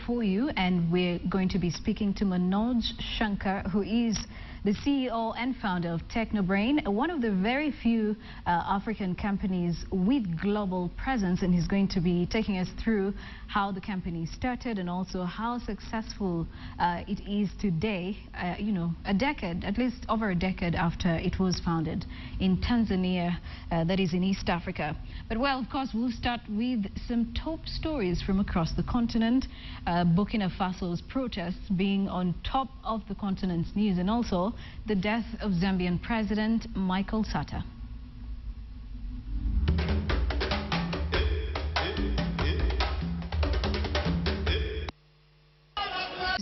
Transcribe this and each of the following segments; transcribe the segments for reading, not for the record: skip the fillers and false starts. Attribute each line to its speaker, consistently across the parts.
Speaker 1: for you, and we're going to be speaking to Manoj Shanker, who is the CEO and founder of Techno, one of the very few African companies with global presence, and he's going to be taking us through how the company started and also how successful it is today, you know, at least over a decade after it was founded in Tanzania, that is in East Africa. But well, of course, we'll start with some top stories from across the continent. Burkina Faso's protests being on top of the continent's news, and also the death of Zambian President Michael Sata.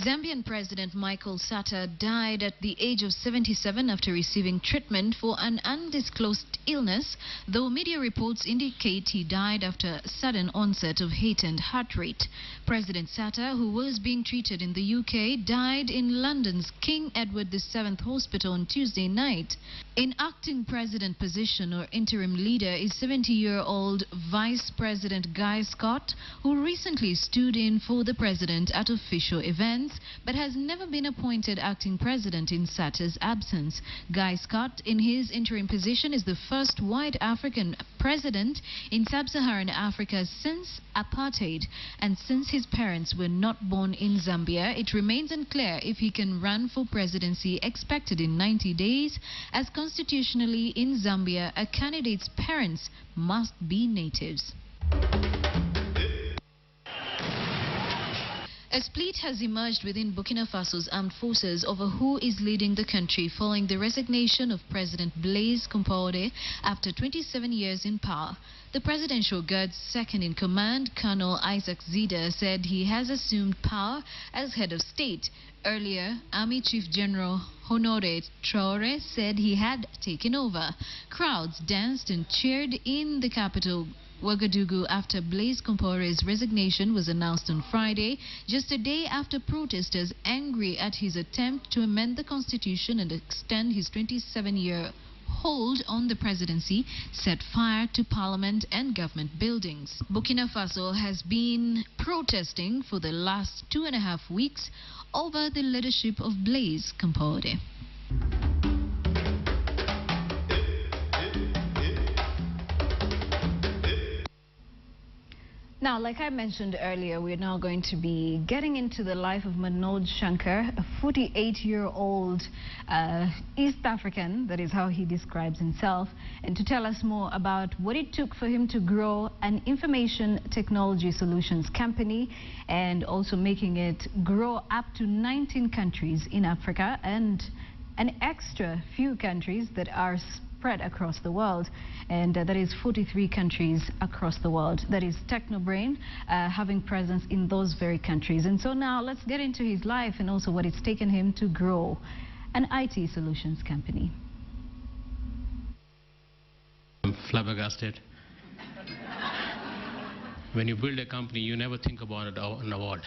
Speaker 1: Zambian President Michael Sata died at the age of 77 after receiving treatment for an undisclosed illness, though media reports indicate he died after sudden onset of heightened heart rate. President Sata, who was being treated in the UK, died in London's King Edward VII Hospital on Tuesday night. In acting president position or interim leader is 70-year-old Vice President Guy Scott, who recently stood in for the president at official events, but has never been appointed acting president in Sata's absence. Guy Scott, in his interim position, is the first white African president in sub-Saharan Africa since apartheid, and since his parents were not born in Zambia, it remains unclear if he can run for presidency expected in 90 days, as constitutionally in Zambia, a candidate's parents must be natives. A split has emerged within Burkina Faso's armed forces over who is leading the country following the resignation of President Blaise Compaoré after 27 years in power. The Presidential Guard's second-in-command, Colonel Isaac Zida, said he has assumed power as head of state. Earlier, Army Chief General Honoré Traoré said he had taken over. Crowds danced and cheered in the capital Ouagadougou after Blaise Compaoré's resignation was announced on Friday, just a day after protesters, angry at his attempt to amend the constitution and extend his 27-year hold on the presidency, set fire to parliament and government buildings. Burkina Faso has been protesting for the last 2.5 weeks over the leadership of Blaise Compaoré. Now, like I mentioned earlier, we're now going to be getting into the life of Manoj Shanker, a 48-year-old East African, that is how he describes himself, and to tell us more about what it took for him to grow an information technology solutions company and also making it grow up to 19 countries in Africa and an extra few countries that are spread across the world, and that is 43 countries across the world. That is Techno having presence in those very countries. And so now let's get into his life and also what it's taken him to grow an IT solutions company.
Speaker 2: I'm flabbergasted. When you build a company, you never think about an award.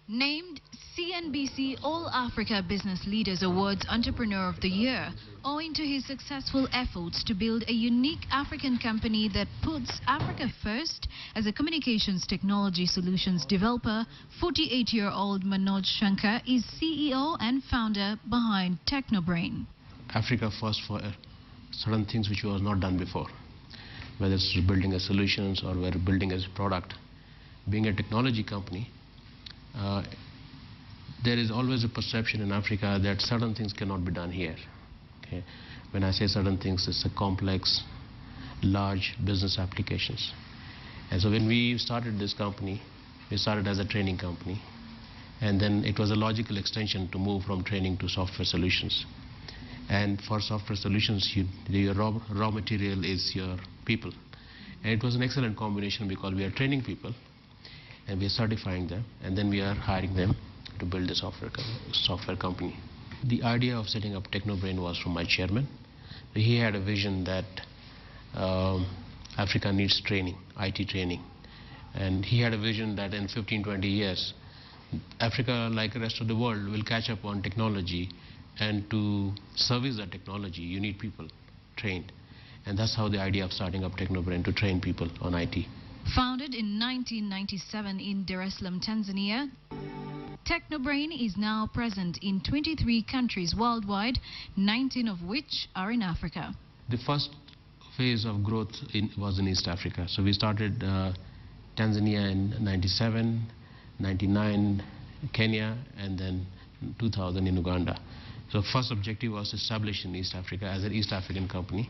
Speaker 1: Named CNBC All Africa Business Leaders Awards Entrepreneur of the Year, owing to his successful efforts to build a unique African company that puts Africa first as a communications technology solutions developer, 48-year-old Manoj Shanker is CEO and founder behind Techno.
Speaker 2: Africa first for certain things which was not done before, whether it's building a solutions or whether building a product. Being a technology company, there is always a perception in Africa that certain things cannot be done here. Okay? When I say certain things, it's a complex, large business applications. And so when we started this company, we started as a training company, and then it was a logical extension to move from training to software solutions. And for software solutions, your raw material is your people. And it was an excellent combination because we are training people and we are certifying them, and then we are hiring them to build a software company. The idea of setting up Techno was from my chairman. He had a vision that Africa needs training, IT training. And he had a vision that in 15-20 years, Africa, like the rest of the world, will catch up on technology, and to service that technology, you need people trained. And that's how the idea of starting up Techno, to train people on IT.
Speaker 1: Founded in 1997 in Dar es Salaam, Tanzania, Technobrain is now present in 23 countries worldwide, 19 of which are in Africa.
Speaker 2: The first phase of growth was in East Africa. So we started Tanzania in 97, 99 Kenya, and then 2000 in Uganda. So first objective was established in East Africa as an East African company,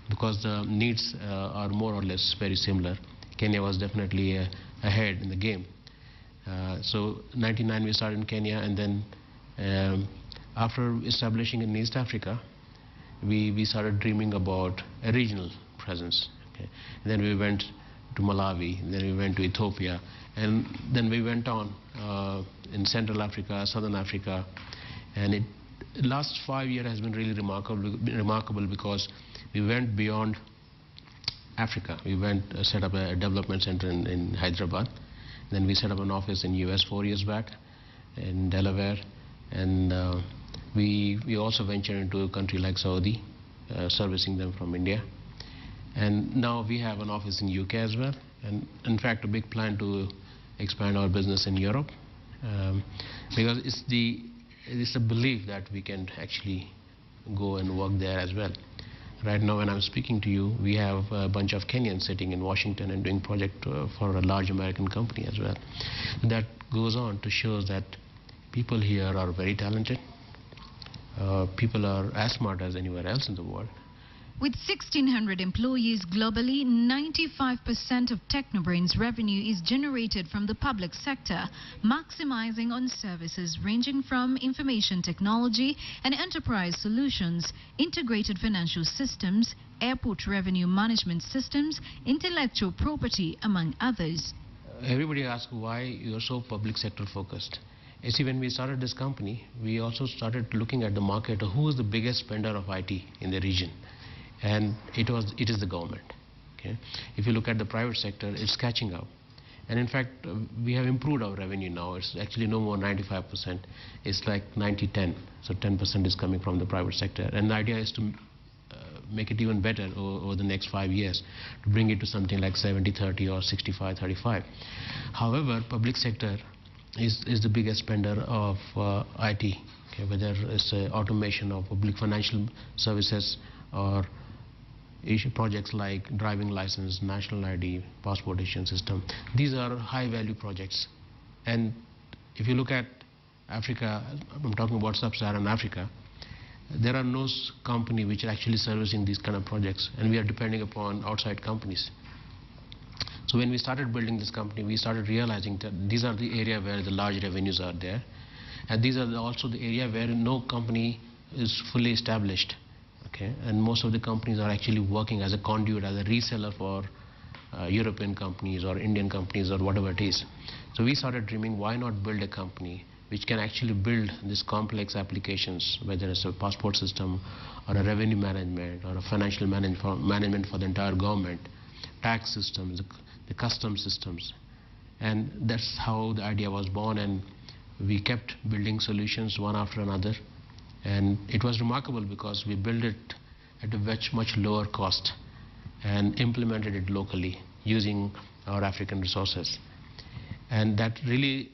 Speaker 2: because the needs are more or less very similar. Kenya was definitely ahead in the game. So 99 we started in Kenya, and then after establishing in East Africa, we started dreaming about a regional presence. Okay. Then we went to Malawi, then we went to Ethiopia, and then we went on in Central Africa, Southern Africa, and last 5 years has been really remarkable because we went beyond Africa. We went set up a development center in Hyderabad. Then we set up an office in US 4 years back in Delaware, and we also ventured into a country like Saudi, servicing them from India. And now we have an office in UK as well, and in fact a big plan to expand our business in Europe, because it's a belief that we can actually go and work there as well. Right now when I'm speaking to you, we have a bunch of Kenyans sitting in Washington and doing project for a large American company as well. That goes on to show that people here are very talented. People are as smart as anywhere else in the world.
Speaker 1: With 1,600 employees globally, 95% of Technobrain's revenue is generated from the public sector, maximizing on services ranging from information technology and enterprise solutions, integrated financial systems, airport revenue management systems, intellectual property, among others.
Speaker 2: Everybody asks why you're so public sector focused. You see, when we started this company, we also started looking at the market, who is the biggest spender of IT in the region. And it is the government. Okay? If you look at the private sector, it's catching up. And in fact, we have improved our revenue now. It's actually no more 95%. It's like 90-10. So 10% is coming from the private sector. And the idea is to make it even better over the next 5 years, to bring it to something like 70-30 or 65-35. However, public sector is the biggest spender of IT, okay? Whether it's automation of public financial services or projects like driving license, national ID, passport issuance system. These are high value projects. And if you look at Africa, I'm talking about sub-Saharan Africa, there are no company which are actually servicing these kind of projects, and we are depending upon outside companies. So when we started building this company, we started realizing that these are the area where the large revenues are there, and these are also the area where no company is fully established. Okay, and most of the companies are actually working as a conduit, as a reseller for European companies or Indian companies or whatever it is. So we started dreaming, why not build a company which can actually build these complex applications, whether it's a passport system or a revenue management or a financial management for the entire government, tax systems, the customs systems. And that's how the idea was born, and we kept building solutions one after another. And it was remarkable because we built it at a much lower cost and implemented it locally using our African resources. And that really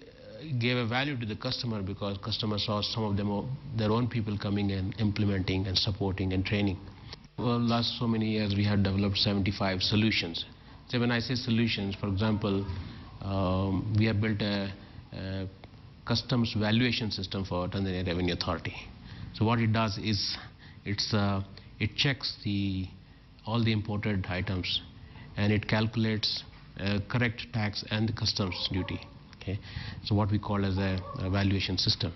Speaker 2: gave a value to the customer, because customers saw some of them, their own people coming in, implementing and supporting and training. Well, last so many years we have developed 75 solutions. So when I say solutions, for example, we have built a customs valuation system for Tanzania Revenue Authority. So what it does is it checks all the imported items, and it calculates correct tax and the customs duty. Okay, so what we call as a valuation system,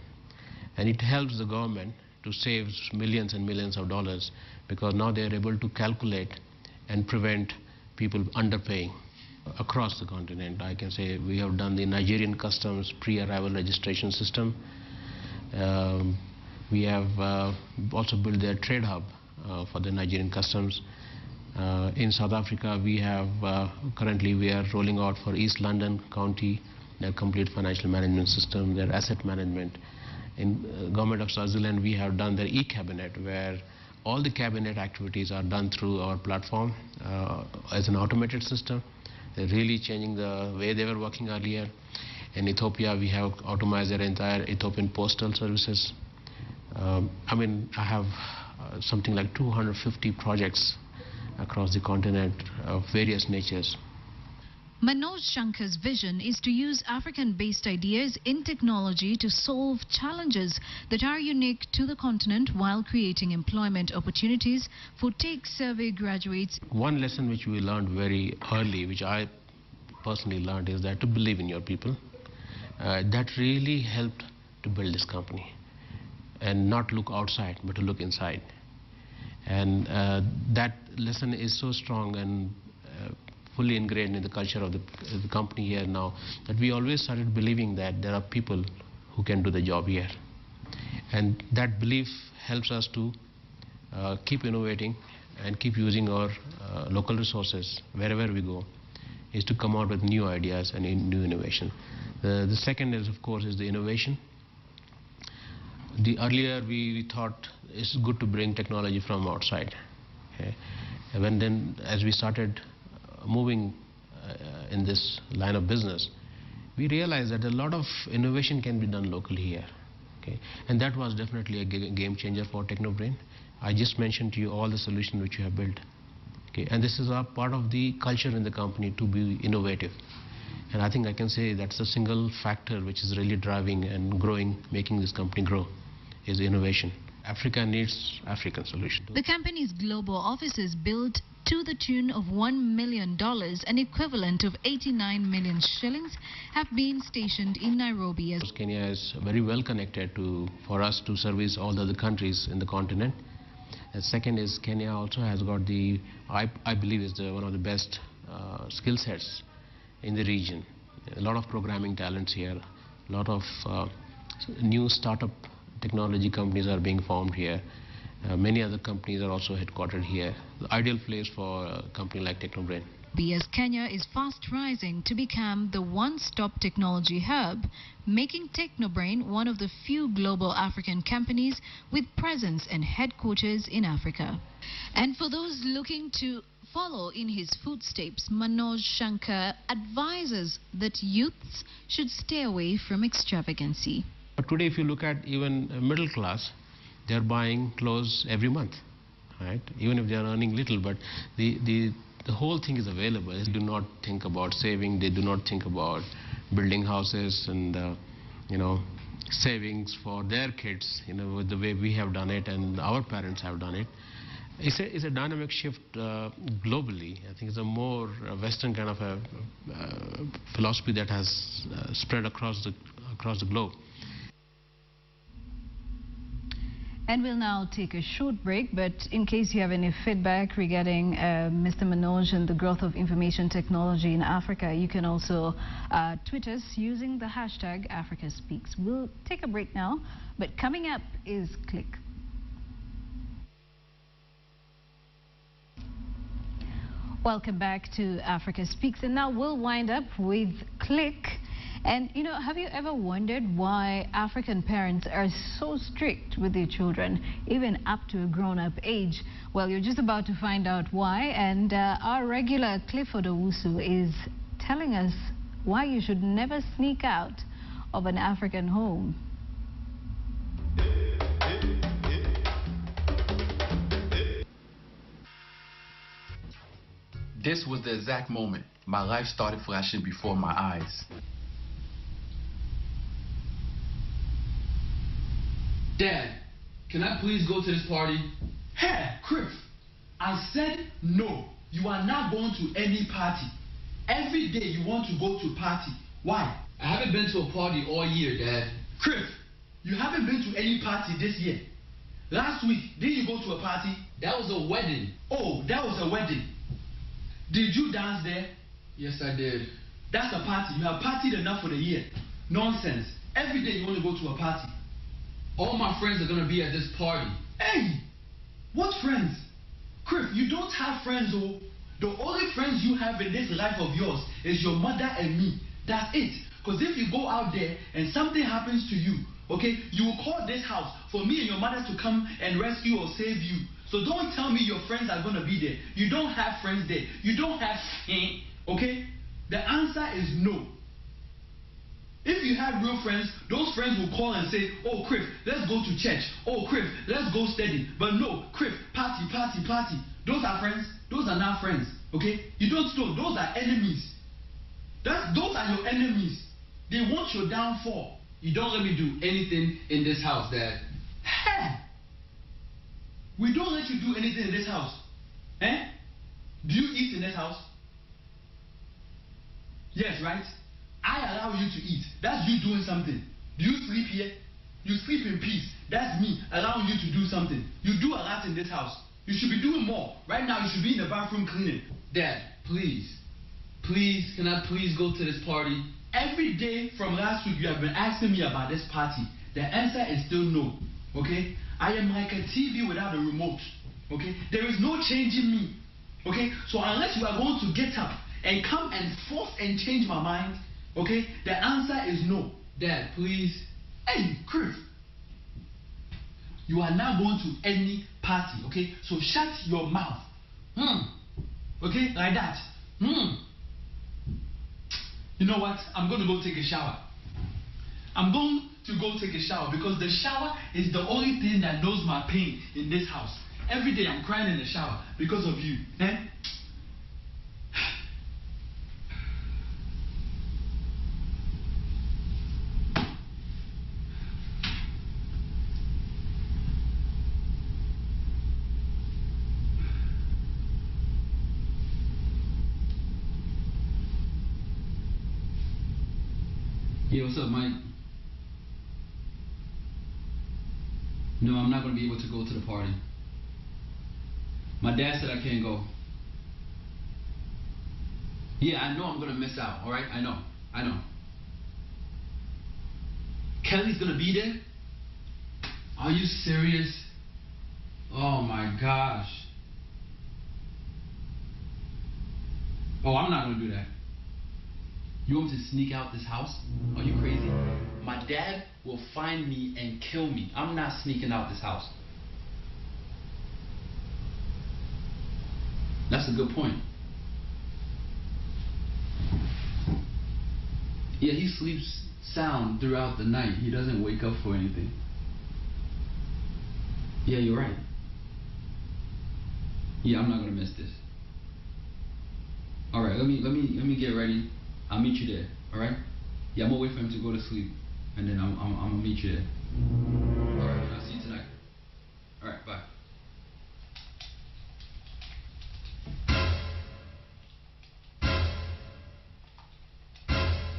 Speaker 2: and it helps the government to save millions and millions of dollars, because now they are able to calculate and prevent people underpaying across the continent. I can say we have done the Nigerian customs pre-arrival registration system. We have also built their trade hub for the Nigerian customs. In South Africa, we have currently we are rolling out for East London County their complete financial management system, their asset management. In government of Swaziland, we have done their e-cabinet, where all the cabinet activities are done through our platform as an automated system. They're really changing the way they were working earlier. In Ethiopia, we have automated their entire Ethiopian postal services. I mean, I have something like 250 projects across the continent of various natures.
Speaker 1: Manoj Shanker's vision is to use African-based ideas in technology to solve challenges that are unique to the continent while creating employment opportunities for tech survey graduates.
Speaker 2: One lesson which we learned very early, which I personally learned, is that to believe in your people. That really helped to build this company, and not look outside but to look inside. And that lesson is so strong and fully ingrained in the culture of the company here now, that we always started believing that there are people who can do the job here. And that belief helps us to keep innovating and keep using our local resources wherever we go, is to come out with new ideas and new innovation. The second is, of course, is the innovation. Earlier we thought it's good to bring technology from outside. Okay? And then as we started moving in this line of business, we realized that a lot of innovation can be done locally here. Okay? And that was definitely a game changer for Technobrain. I just mentioned to you all the solutions which we have built. Okay? And this is a part of the culture in the company to be innovative. And I think I can say that's the single factor which is really driving and growing, making this company grow, is innovation. Africa needs African solutions.
Speaker 1: The company's global offices built to the tune of $1 million, an equivalent of 89 million shillings, have been stationed in Nairobi.
Speaker 2: Kenya is very well connected for us to service all the other countries in the continent. And second is, Kenya also has got I believe is one of the best skill sets in the region. A lot of programming talents here, a lot of new startup technology companies are being formed here. Many other companies are also headquartered here. The ideal place for a company like Technobrain.
Speaker 1: As Kenya is fast rising to become the one-stop technology hub, making Technobrain one of the few global African companies with presence and headquarters in Africa. And for those looking to follow in his footsteps, Manoj Shanker advises that youths should stay away from extravagancy.
Speaker 2: But today, if you look at even middle class, they're buying clothes every month, right? Even if they are earning little, but the whole thing is available. They do not think about saving. They do not think about building houses and savings for their kids. With the way we have done it and our parents have done it. It's a dynamic shift globally. I think it's a more Western kind of a philosophy that has spread across the globe.
Speaker 1: And we'll now take a short break, but in case you have any feedback regarding Mr. Manoj and the growth of information technology in Africa, you can also tweet us using the hashtag AfricaSpeaks. We'll take a break now, but coming up is Click. Welcome back to Africa Speaks, and now we'll wind up with Click. And have you ever wondered why African parents are so strict with their children, even up to a grown-up age? Well, you're just about to find out why, and our regular Clifford Owusu is telling us why you should never sneak out of an African home.
Speaker 3: This was the exact moment my life started flashing before my eyes.
Speaker 4: Dad, can I please go to this party?
Speaker 5: Hey, Chris, I said no. You are not going to any party. Every day you want to go to party. Why?
Speaker 4: I haven't been to a party all year, Dad.
Speaker 5: Chris, you haven't been to any party this year. Last week, did you go to a party?
Speaker 4: That was a wedding.
Speaker 5: Oh, that was a wedding. Did you dance there?
Speaker 4: Yes, I did.
Speaker 5: That's a party. You have partied enough for the year. Nonsense. Every day you want to go to a party.
Speaker 4: All my friends are going to be at this party.
Speaker 5: Hey! What friends? Chris, you don't have friends, oh. The only friends you have in this life of yours is your mother and me. That's it. Because if you go out there and something happens to you, okay, you will call this house for me and your mother to come and rescue or save you. So don't tell me your friends are going to be there. You don't have friends there. You don't have, okay? The answer is no. If you had real friends, those friends will call and say, oh, Criff, let's go to church. Oh, Criff, let's go study. But no, Criff, party, party, party. Those are friends. Those are not friends. Okay? You don't know. Those are enemies. Those are your enemies. They want your downfall.
Speaker 4: You don't let me do anything in this house, Dad.
Speaker 5: Hey! We don't let you do anything in this house. Eh? Do you eat in this house? Yes, right? I allow you to eat. That's you doing something. Do you sleep here? You sleep in peace. That's me allowing you to do something. You do a lot in this house. You should be doing more. Right now, you should be in the bathroom cleaning.
Speaker 4: Dad, please. Please, can I please go to this party?
Speaker 5: Every day from last week, you have been asking me about this party. The answer is still no. Okay? I am like a TV without a remote. Okay? There is no changing me. Okay? So unless you are going to get up and come and force and change my mind, okay, the answer is no.
Speaker 4: Dad, please.
Speaker 5: Hey, Chris. You are now going to any party, okay? So shut your mouth. Okay, like that. You know what? I'm going to go take a shower. I'm going to go take a shower because the shower is the only thing that knows my pain in this house. Every day I'm crying in the shower because of you. Eh?
Speaker 4: Yeah, what's up, Mike? No, I'm not going to be able to go to the party. My dad said I can't go. Yeah, I know I'm going to miss out, alright? I know. Kelly's going to be there? Are you serious? Oh my gosh. Oh, I'm not going to do that. You want me to sneak out this house? Are you crazy? My dad will find me and kill me. I'm not sneaking out this house. That's a good point. Yeah, he sleeps sound throughout the night. He doesn't wake up for anything. Yeah, you're right. Yeah, I'm not gonna miss this. All right, let me get ready. I'll meet you there. All right? Yeah, I'm gonna wait for him to go to sleep, and then I'm gonna meet you there. All right, I'll see you tonight. All right, bye.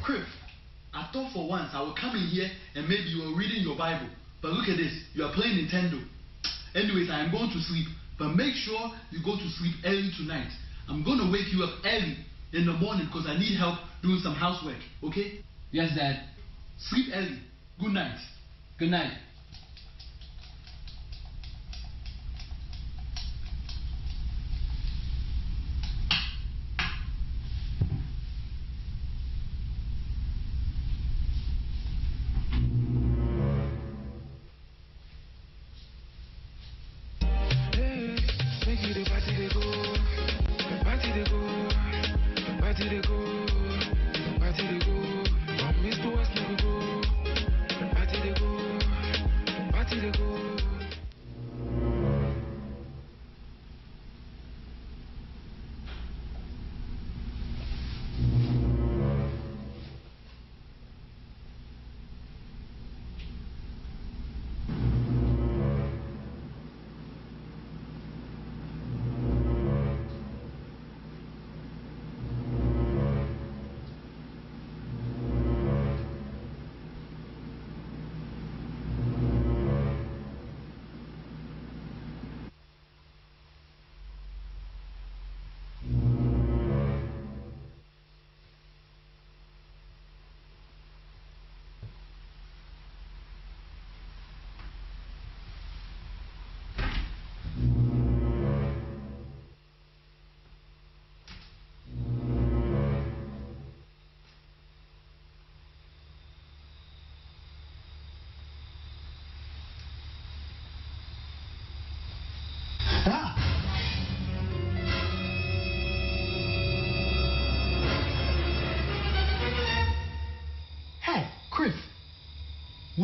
Speaker 5: Criff, I thought for once I would come in here and maybe you were reading your Bible. But look at this, you are playing Nintendo. Anyways, I am going to sleep. But make sure you go to sleep early tonight. I'm going to wake you up early in the morning because I need help doing some housework, okay?
Speaker 4: Yes, Dad.
Speaker 5: Sleep early. Good night.
Speaker 4: Good night.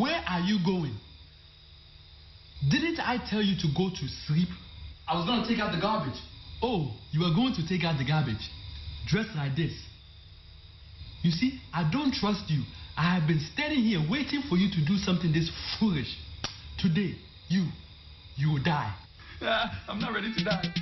Speaker 5: Where are you going? Didn't I tell you to go to sleep?
Speaker 3: I was gonna take out the garbage.
Speaker 5: Oh, you are going to take out the garbage. Dressed like this. You see, I don't trust you. I have been standing here waiting for you to do something this foolish. Today, you will die.
Speaker 3: I'm not ready to die.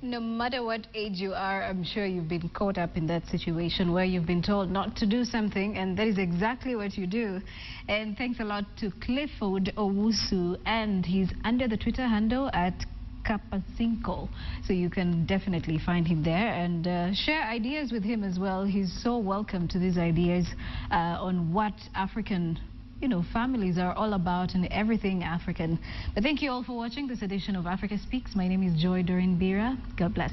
Speaker 1: No matter what age you are, I'm sure you've been caught up in that situation where you've been told not to do something, and that is exactly what you do. And thanks a lot to Clifford Owusu, and he's under the Twitter handle at Kapasinko. So you can definitely find him there and share ideas with him as well. He's so welcome to these ideas on what African families are all about and everything African. But thank you all for watching this edition of Africa Speaks. My name is Joy Doreen Bira. God bless.